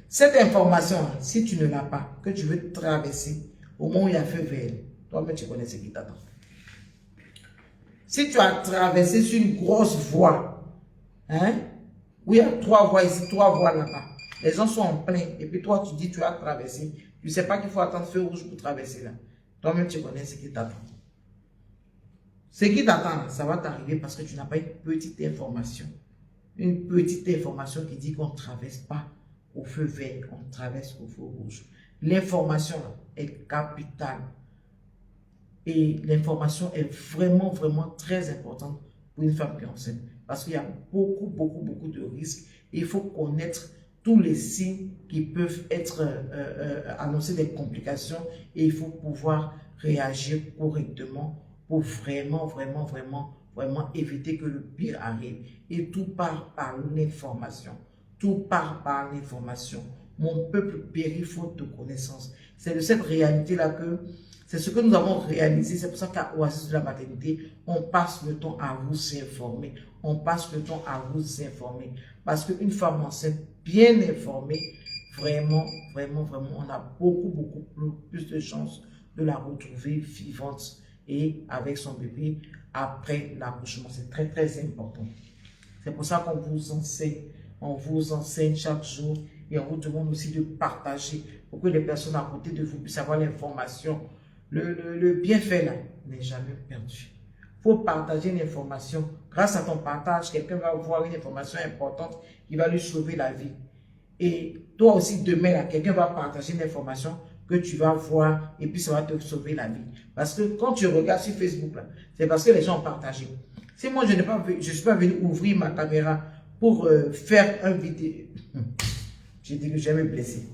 Cette information, si tu ne l'as pas, que tu veux traverser, au moment où il y a feu vert, toi-même tu connais ce qui t'attend. Si tu as traversé sur une grosse voie, où il y a 3 voies ici, 3 voies là-bas, les gens sont en plein, et puis toi tu dis tu as traversé, tu ne sais pas qu'il faut attendre feu rouge pour traverser là. Toi-même tu connais ce qui t'attend. Ce qui t'attend, ça va t'arriver parce que tu n'as pas une petite information. Une petite information qui dit qu'on ne traverse pas au feu vert, on traverse au feu rouge. L'information est capitale. Et l'information est vraiment, vraiment très importante pour une femme qui est enceinte. Parce qu'il y a beaucoup de risques. Et il faut connaître tous les signes qui peuvent être annoncés des complications. Et il faut pouvoir réagir correctement pour vraiment éviter que le pire arrive. Et tout part par l'information. Tout part par l'information. mon peuple périt faute de connaissance. C'est de cette réalité-là que, c'est ce que nous avons réalisé. C'est pour ça qu'à Oasis de la maternité, on passe le temps à vous informer. On passe le temps à vous informer. Parce qu'une femme enceinte bien informée, vraiment, on a beaucoup plus de chances de la retrouver vivante et avec son bébé après l'accouchement. C'est très important. C'est pour ça qu'on vous enseigne chaque jour et on vous demande aussi de partager pour que les personnes à côté de vous puissent avoir l'information. Le bienfait là n'est jamais perdu. Il faut partager une information. Grâce à ton partage, quelqu'un va voir une information importante qui va lui sauver la vie. Et toi aussi, demain, là, quelqu'un va partager une information que tu vas voir et puis ça va te sauver la vie. Parce que quand tu regardes sur Facebook, c'est parce que les gens ont partagé. Si moi, je ne suis pas venu ouvrir ma caméra pour faire un vidéo, j'ai dit que je vais me blesser.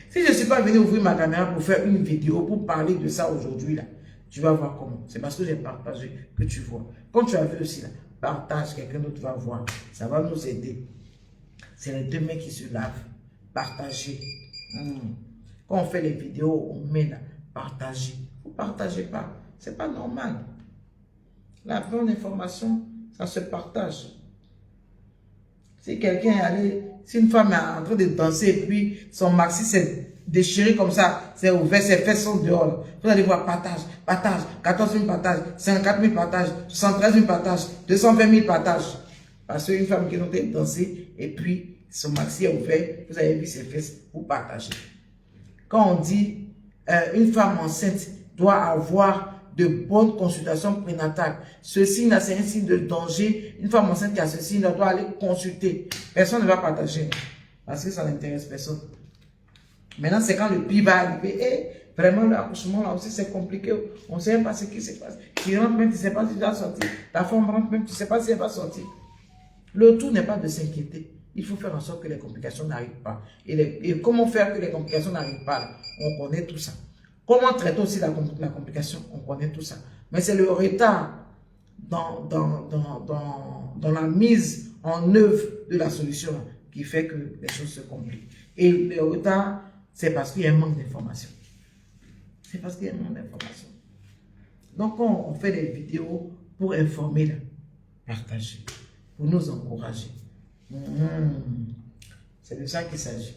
Si je ne suis pas venu ouvrir ma caméra pour faire une vidéo, pour parler de ça aujourd'hui, là, tu vas voir comment. C'est parce que j'ai partagé que tu vois. Quand tu as vu aussi, là, partage, quelqu'un d'autre va voir. Ça va nous aider. C'est les deux mains qui se lavent. Partager. Quand on fait les vidéos, on met là, partager. Vous ne partagez pas. Ce n'est pas normal. La bonne information, ça se partage. Si quelqu'un est allé, si une femme est en train de danser et puis son maxi s'est déchiré comme ça, c'est ouvert, ses fesses sont dehors. Vous allez voir partage, 14 000 partages, 54 000 partages, 73 000 partages, 220 000 partages. Parce qu'une femme qui est en train de danser et puis son maxi est ouvert, vous avez vu ses fesses, vous partagez. Quand on dit une femme enceinte doit avoir de bonnes consultations prénatales. Ce signe-là, c'est un signe de danger. Une femme enceinte qui a ce signe-là doit aller consulter. Personne ne va partager. Parce que ça n'intéresse personne. Maintenant, c'est quand le pire va arriver. Et vraiment, l'accouchement, là aussi, c'est compliqué. On ne sait pas ce qui se passe. Tu rentres même, tu ne sais pas si tu vas sortir. Ta femme rentre même, tu ne sais pas si elle va sortir. Le tout n'est pas de s'inquiéter. Il faut faire en sorte que les complications n'arrivent pas. Et comment faire que les complications n'arrivent pas là? On connaît tout ça. Comment traiter aussi la complication? On connaît tout ça. Mais c'est le retard dans la mise en œuvre de la solution qui fait que les choses se compliquent. Et le retard, c'est parce qu'il y a un manque d'information. C'est parce qu'il y a un manque d'information. Donc, on fait des vidéos pour informer, partager, pour nous encourager. C'est de ça qu'il s'agit.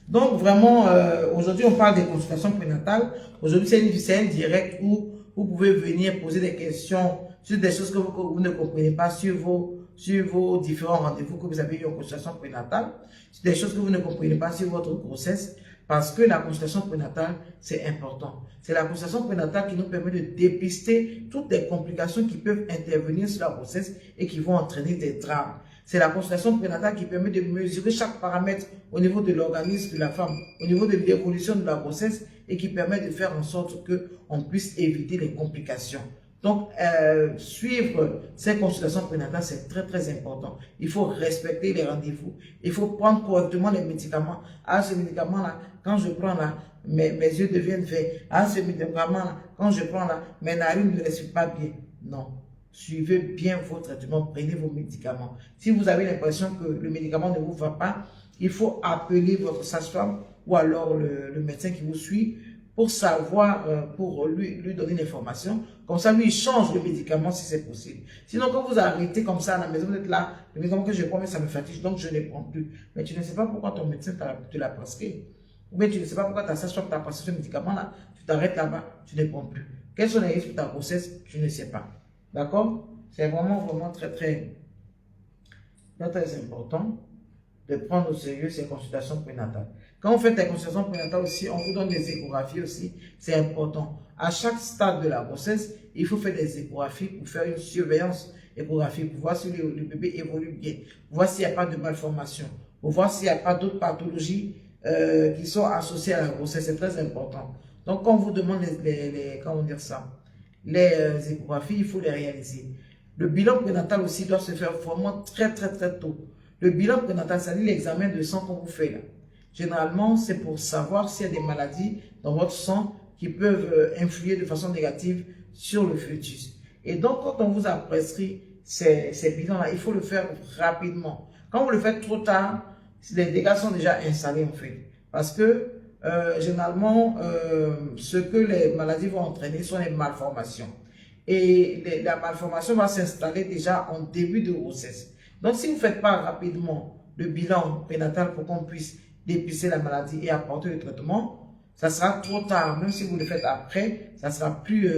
Donc, vraiment, aujourd'hui, on parle des consultations prénatales. Aujourd'hui, c'est un direct où vous pouvez venir poser des questions sur des choses que vous ne comprenez pas sur vos différents rendez-vous que vous avez eu en consultation prénatale, sur des choses que vous ne comprenez pas sur votre grossesse, parce que la consultation prénatale, c'est important. C'est la consultation prénatale qui nous permet de dépister toutes les complications qui peuvent intervenir sur la grossesse et qui vont entraîner des drames. C'est la consultation prénatale qui permet de mesurer chaque paramètre au niveau de l'organisme de la femme, au niveau de l'évolution de la grossesse et qui permet de faire en sorte qu'on puisse éviter les complications. Donc, suivre ces consultations prénatales, c'est très important. Il faut respecter les rendez-vous. Il faut prendre correctement les médicaments. Ah, ce médicament-là, quand je prends là, mes yeux deviennent verts. Ah, ce médicament-là, quand je prends là, mes narines ne respirent pas bien. Non. Suivez bien vos traitements, prenez vos médicaments. Si vous avez l'impression que le médicament ne vous va pas, il faut appeler votre sage-femme ou alors le médecin qui vous suit pour savoir, pour lui donner l'information. Comme ça, lui, il change le médicament si c'est possible. Sinon, quand vous arrêtez comme ça à la maison, vous êtes là, le médicament que je prends, mais ça me fatigue, donc je ne les prends plus. Mais tu ne sais pas pourquoi ton médecin te l'a prescrit. Ou bien tu ne sais pas pourquoi ta sage-femme t'a prescrit ce médicament-là. Tu t'arrêtes là-bas, tu ne les prends plus. Quels sont les risques pour ta grossesse? Je ne sais pas. D'accord? C'est vraiment très important de prendre au sérieux ces consultations prénatales. Quand on fait des consultations prénatales aussi, on vous donne des échographies aussi. C'est important. À chaque stade de la grossesse, il faut faire des échographies pour faire une surveillance échographique, pour voir si le bébé évolue bien, pour voir s'il n'y a pas de malformation, pour voir s'il n'y a pas d'autres pathologies qui sont associées à la grossesse. C'est très important. Donc, quand on vous demande les échographies, il faut les réaliser. Le bilan prénatal aussi doit se faire vraiment très tôt. Le bilan prénatal, c'est-à-dire l'examen de sang qu'on vous fait là. Généralement, c'est pour savoir s'il y a des maladies dans votre sang qui peuvent influer de façon négative sur le fœtus. Et donc, quand on vous a prescrit ces bilans-là, il faut le faire rapidement. Quand vous le faites trop tard, les dégâts sont déjà installés en fait. Parce que généralement, ce que les maladies vont entraîner sont les malformations. Et la malformation va s'installer déjà en début de grossesse. Donc, si vous ne faites pas rapidement le bilan prénatal pour qu'on puisse dépister la maladie et apporter le traitement, ça sera trop tard. Même si vous le faites après, ça sera plus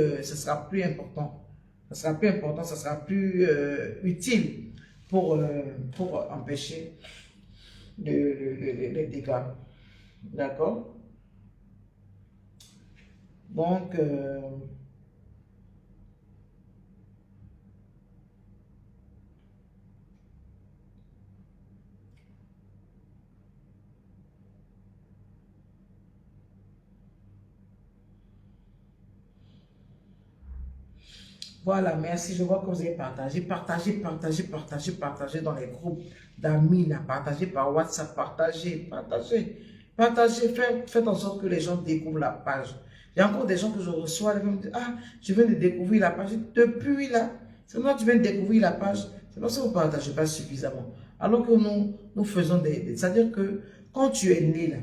important. Ça sera plus important, ça sera plus utile pour empêcher les dégâts. D'accord? Donc, voilà, merci. Je vois que vous avez partagé dans les groupes d'amis, partagez par WhatsApp, partagez. Faites en sorte que les gens découvrent la page. Il y a encore des gens que je reçois, ils me disent, ah, je viens de découvrir la page. Depuis là, c'est moi tu viens de découvrir la page. C'est parce que vous ne partagez pas suffisamment. Alors que nous faisons c'est-à-dire que quand tu es né là,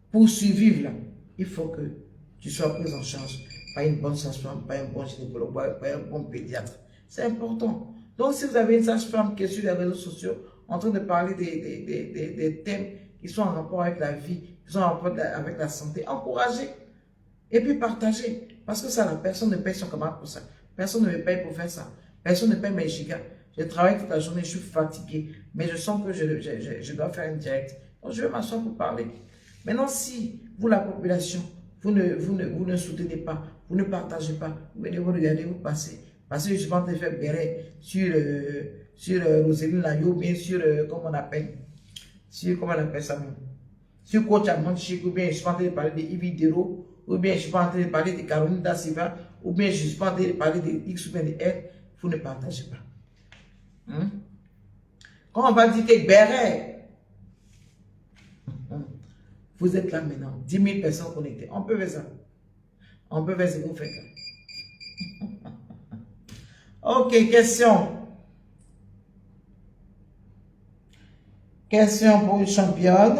pour survivre là, il faut que tu sois pris en charge par une bonne sage-femme, par un bon gynécologue, par un bon pédiatre. C'est important. Donc, si vous avez une sage-femme qui est sur les réseaux sociaux en train de parler des thèmes qui sont en rapport avec la vie, qui sont en rapport avec la santé, encouragez et puis partagez. Parce que ça, la personne ne paye son camarade pour ça. Personne ne me paye pour faire ça. Personne ne paye mes gigas. Je travaille toute la journée, je suis fatigué, mais je sens que je dois faire un direct. Donc, je vais m'asseoir pour parler. Maintenant, si vous, la population, vous ne soutenez pas, vous ne partagez pas, vous venez vous regarder, vous passez. Parce que je suis pas en train de faire béret sur Roséline Layo, ou bien sur, comment on appelle ça même, sur Coach Amanchik, ou bien je suis pas en train de parler de Yves Dero, ou bien je suis pas en train de parler de Caroline Da Silva, ou bien je suis pas en train de parler de X ou bien de R, vous ne partagez pas. Quand on va dire que béret, vous êtes là maintenant, 10 000 personnes connectées. On peut faire ça. On peut faire ce que vous faites. Ok, question. Question pour une championne.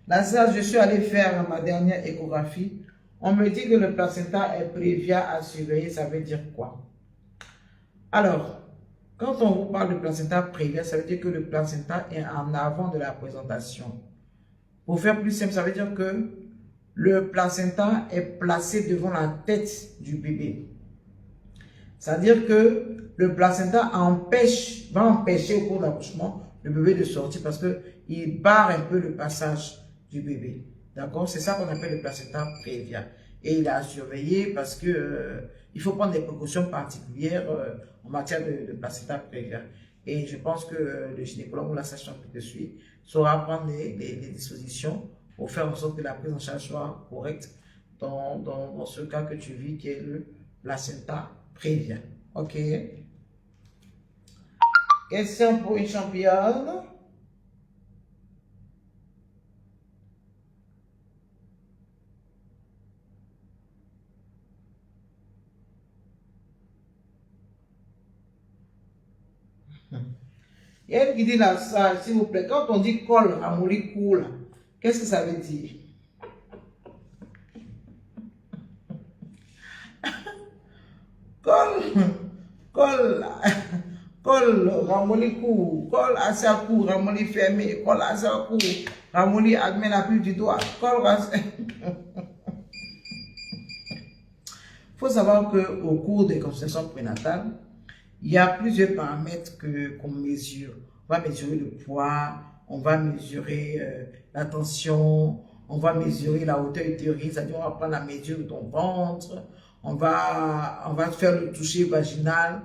La sœur, je suis allé faire ma dernière échographie. On me dit que le placenta est prévia à surveiller. Ça veut dire quoi? Alors, quand on vous parle de placenta prévia, ça veut dire que le placenta est en avant de la présentation. Pour faire plus simple, ça veut dire que le placenta est placé devant la tête du bébé. C'est-à-dire que le placenta va empêcher au cours de l'accouchement le bébé de sortir parce qu'il barre un peu le passage du bébé. D'accord? C'est ça qu'on appelle le placenta prévia. Et il a à surveiller parce que il faut prendre des précautions particulières en matière de placenta prévia. Et je pense que le gynécologue ou la sage-femme qui te suit saura prendre les dispositions pour faire en sorte que la prise en charge soit correcte dans ce cas que tu vis qui est le placenta prévia. Ok? Question pour une championne. Il y a une qui dit là, ça, s'il vous plaît, quand on dit col à mourir cool, qu'est-ce que ça veut dire? Col, ramoli court, col à sa cour, ramoli fermé, col à sa cour, ramoli admet la pluie du doigt, col Il faut savoir qu'au cours des consultations prénatales, il y a plusieurs paramètres qu'on mesure. On va mesurer le poids, on va mesurer la tension, on va mesurer la hauteur utérine, c'est-à-dire on va prendre la mesure de ton ventre, on va faire le toucher vaginal.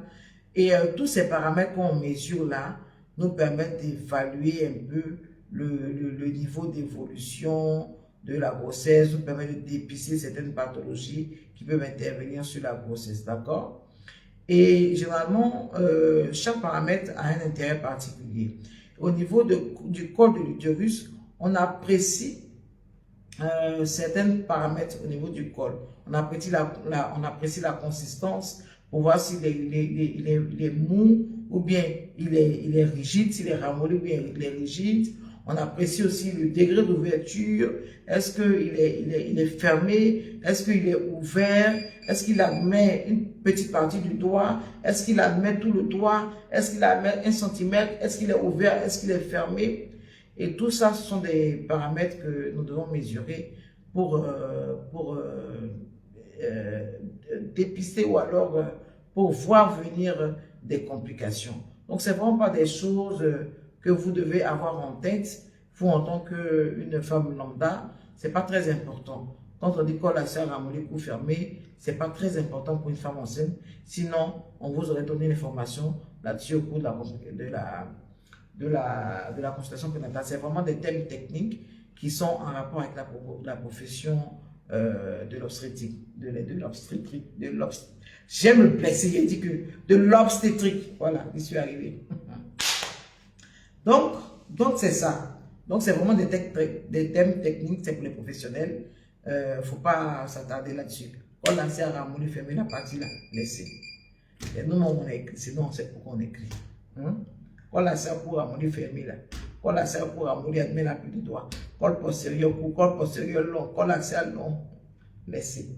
Et tous ces paramètres qu'on mesure là nous permettent d'évaluer un peu le niveau d'évolution de la grossesse, vous permet de dépister certaines pathologies qui peuvent intervenir sur la grossesse, d'accord? Et généralement, chaque paramètre a un intérêt particulier. Au niveau du col de l'utérus, on apprécie certains paramètres au niveau du col. On apprécie la consistance pour voir s'il est mou ou bien il est rigide, s'il est ramolli ou bien il est rigide. On apprécie aussi le degré d'ouverture. Est-ce qu'il est fermé? Est-ce qu'il est ouvert? Est-ce qu'il admet une petite partie du doigt? Est-ce qu'il admet tout le doigt? Est-ce qu'il admet 1 cm? Est-ce qu'il est ouvert? Est-ce qu'il est fermé? Et tout ça, ce sont des paramètres que nous devons mesurer pour dépister ou alors pour voir venir des complications. Donc, c'est vraiment pas des choses que vous devez avoir en tête. Vous, en tant qu'une femme lambda, c'est pas très important. Quand on dit col lacéré, ramolli, cou fermé, c'est pas très important pour une femme enceinte. Sinon, on vous aurait donné l'information là-dessus au cours de la consultation prénatale. C'est vraiment des thèmes techniques qui sont en rapport avec la profession de l'obstétrique. J'aime me blesser, j'ai dit que de l'obstétrique. Voilà, j'y suis arrivé. Donc c'est ça. Donc, c'est vraiment des thèmes techniques, c'est pour les professionnels. Faut pas s'attarder là-dessus. Quand on a ramolli, fermer la partie là, laissez. Et nous, on écrit, sinon on sait pourquoi on écrit. Quand on a ça pour ramolli, fermer là. Quand on a ça pour ramolli, admet la pluie du doigt. Col postérieur court, col postérieur long, col axial long, laissez.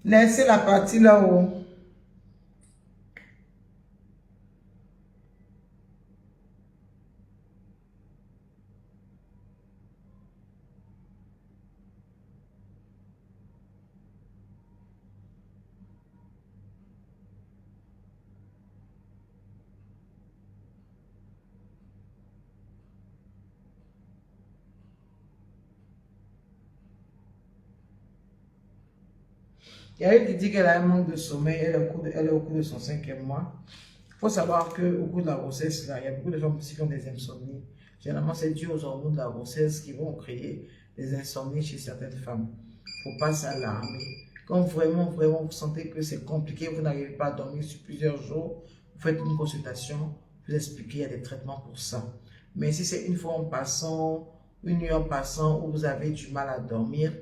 Laissez la partie là-haut. Il y a une qui dit qu'elle a un manque de sommeil, elle est au cours de son 5e mois. Il faut savoir qu'au cours de la grossesse, là, il y a beaucoup de femmes aussi qui ont des insomnies. Généralement, c'est dû aux hormones de la grossesse qui vont créer des insomnies chez certaines femmes. Il ne faut pas s'alarmer. Quand vraiment vous sentez que c'est compliqué, vous n'arrivez pas à dormir sur plusieurs jours, vous faites une consultation, vous expliquez, il y a des traitements pour ça. Mais si c'est une fois en passant, une nuit en passant, où vous avez du mal à dormir,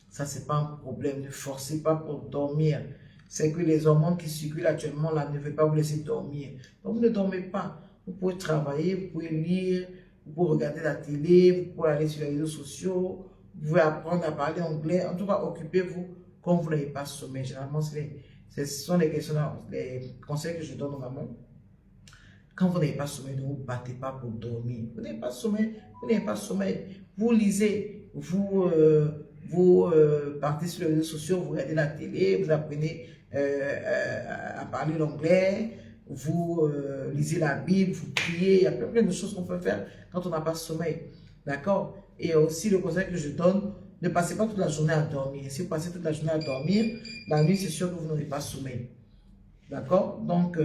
ça, c'est pas un problème. Ne forcez pas pour dormir. C'est que les hormones qui circulent actuellement là ne veulent pas vous laisser dormir. Donc, vous ne dormez pas. Vous pouvez travailler, vous pouvez lire, vous pouvez regarder la télé, vous pouvez aller sur les réseaux sociaux, vous pouvez apprendre à parler anglais. En tout cas, occupez-vous quand vous n'avez pas sommeil. Généralement, ce sont les conseils que je donne aux mamans. Quand vous n'avez pas sommeil, ne vous battez pas pour dormir. Vous n'avez pas sommeil, vous n'avez pas sommeil. Vous lisez, vous partez sur les réseaux sociaux, vous regardez la télé, vous apprenez à parler l'anglais, vous lisez la Bible, vous priez, il y a plein de choses qu'on peut faire quand on n'a pas de sommeil. D'accord? Et aussi le conseil que je donne, ne passez pas toute la journée à dormir. Si vous passez toute la journée à dormir, la nuit, c'est sûr que vous n'aurez pas sommeil. D'accord? Donc,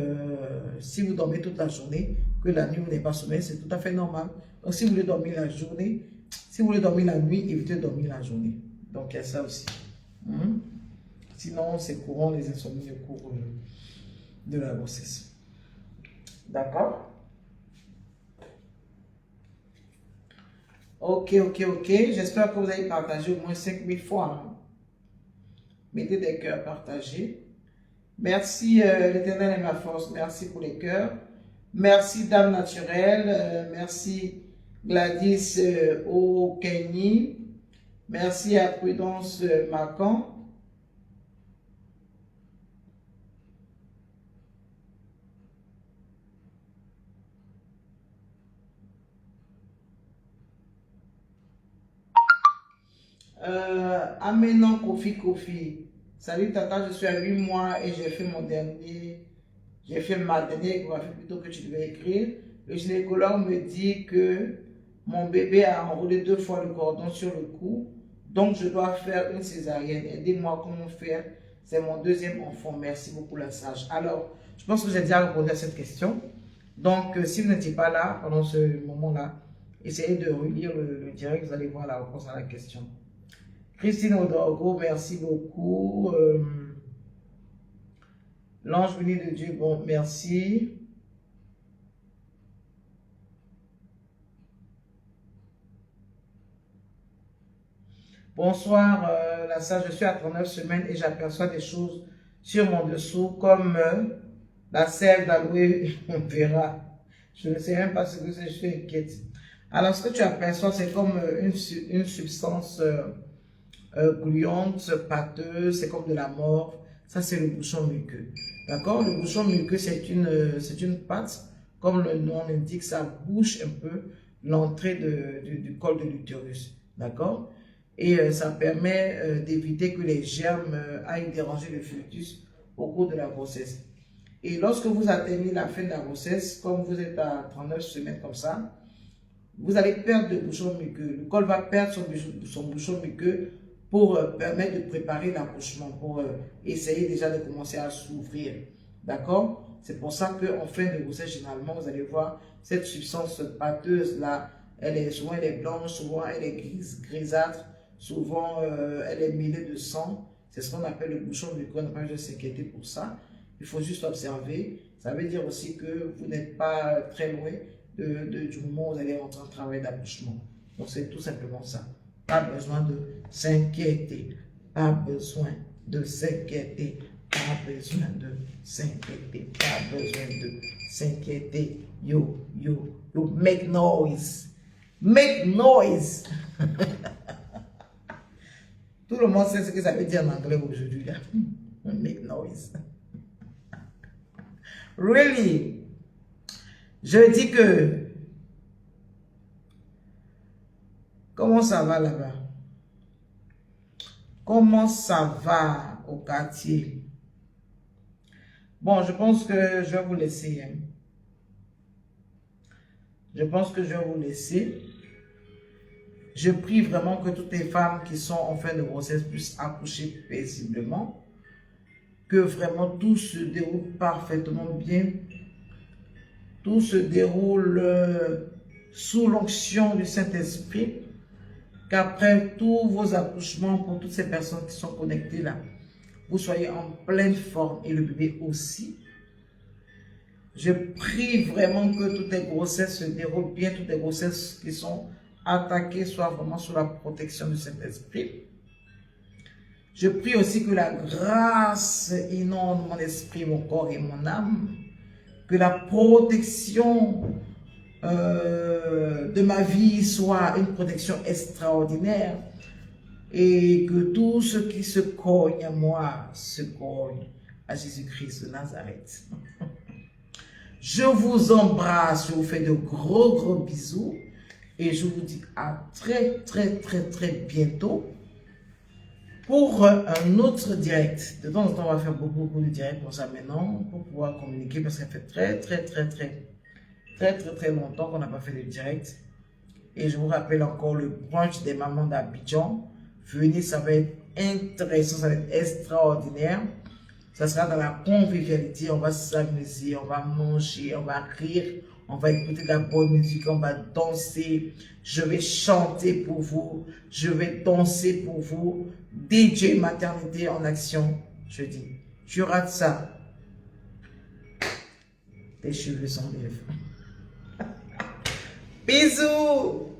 si vous dormez toute la journée, que la nuit, vous n'avez pas sommeil, c'est tout à fait normal. Donc, si vous voulez dormir la journée, si vous voulez dormir la nuit, évitez de dormir la journée. Donc, il y a ça aussi. Sinon, c'est courant les insomnies au cours de la grossesse. D'accord? Ok. J'espère que vous avez partagé au moins 5000 fois. Hein. Mettez des cœurs partagés. Merci, l'Éternel est ma force. Merci pour les cœurs. Merci, Dame Naturelle. Merci, Gladys Okenyi. Merci à Prudence Macan. Amenant Kofi. Salut Tata, je suis à 8 mois et j'ai fait ma dernière échographie plutôt que tu devais écrire. Le gynécologue me dit que mon bébé a enroulé 2 fois le cordon sur le cou, donc je dois faire une césarienne. Aidez-moi comment faire, c'est mon 2e enfant. Merci beaucoup la sage. Alors, je pense que j'ai déjà répondu à cette question. Donc, si vous n'étiez pas là pendant ce moment-là, essayez de relire le direct, vous allez voir la réponse à la question. Christine Odorgo, merci beaucoup. L'ange béni de Dieu, bon, merci. Bonsoir, la sage, je suis à 39 semaines et j'aperçois des choses sur mon dessous comme la sève d'aloe vera. Je ne sais même pas ce que c'est, je suis inquiète. Alors, ce que tu aperçois, c'est comme une substance gluante, pâteuse, c'est comme de la morve. Ça, c'est le bouchon muqueux. D'accord? Le bouchon muqueux, c'est une pâte. Comme le nom l'indique, ça bouche un peu l'entrée du col de l'utérus. D'accord? Et ça permet d'éviter que les germes aillent déranger le fœtus au cours de la grossesse. Et lorsque vous atteignez la fin de la grossesse, comme vous êtes à 39 semaines comme ça, vous allez perdre le bouchon muqueux. Le col va perdre son bouchon muqueux pour permettre de préparer l'accouchement, pour essayer déjà de commencer à s'ouvrir. D'accord? C'est pour ça qu'en fin de grossesse, généralement, vous allez voir cette substance pâteuse-là, souvent elle est blanche, souvent elle est grisâtre, souvent elle est mêlée de sang. C'est ce qu'on appelle le bouchon muqueux, on n'a pas besoin de s'inquiéter pour ça. Il faut juste observer. Ça veut dire aussi que vous n'êtes pas très loin du moment où vous allez rentrer en travail d'accouchement. Donc c'est tout simplement ça. Pas besoin de s'inquiéter. Pas besoin de s'inquiéter. Pas besoin de s'inquiéter. Pas besoin de s'inquiéter. You make noise. Make noise. Tout le monde sait ce que ça veut dire en anglais aujourd'hui. Make noise. Really? Je dis que, comment ça va là-bas? Comment ça va au quartier? Bon, je pense que je vais vous laisser. Hein. Je pense que je vais vous laisser. Je prie vraiment que toutes les femmes qui sont en fin de grossesse puissent accoucher paisiblement. Que vraiment tout se déroule parfaitement bien. Tout se déroule sous l'onction du Saint-Esprit. Qu'après tous vos accouchements, pour toutes ces personnes qui sont connectées là, vous soyez en pleine forme et le bébé aussi. Je prie vraiment que toutes les grossesses se déroulent bien, toutes les grossesses qui sont attaquées soient vraiment sous la protection du Saint-Esprit. Je prie aussi que la grâce inonde mon esprit, mon corps et mon âme. Que la protection de ma vie soit une protection extraordinaire. Et que tout ce qui se cogne à moi se cogne à Jésus-Christ de Nazareth. Je vous embrasse, je vous fais de gros bisous. Et je vous dis à très bientôt. Pour un autre direct. De temps en temps, on va faire beaucoup de directs pour ça maintenant, pour pouvoir communiquer, parce que ça fait très longtemps qu'on n'a pas fait de direct. Et je vous rappelle encore le brunch des mamans d'Abidjan. Venez, ça va être intéressant, ça va être extraordinaire. Ça sera dans la convivialité, on va s'amuser, on va manger, on va rire, on va écouter de la bonne musique, on va danser. Je vais chanter pour vous, je vais danser pour vous. DJ Maternité en action, je dis. Tu rates ça, tes cheveux s'enlèvent. Bisous!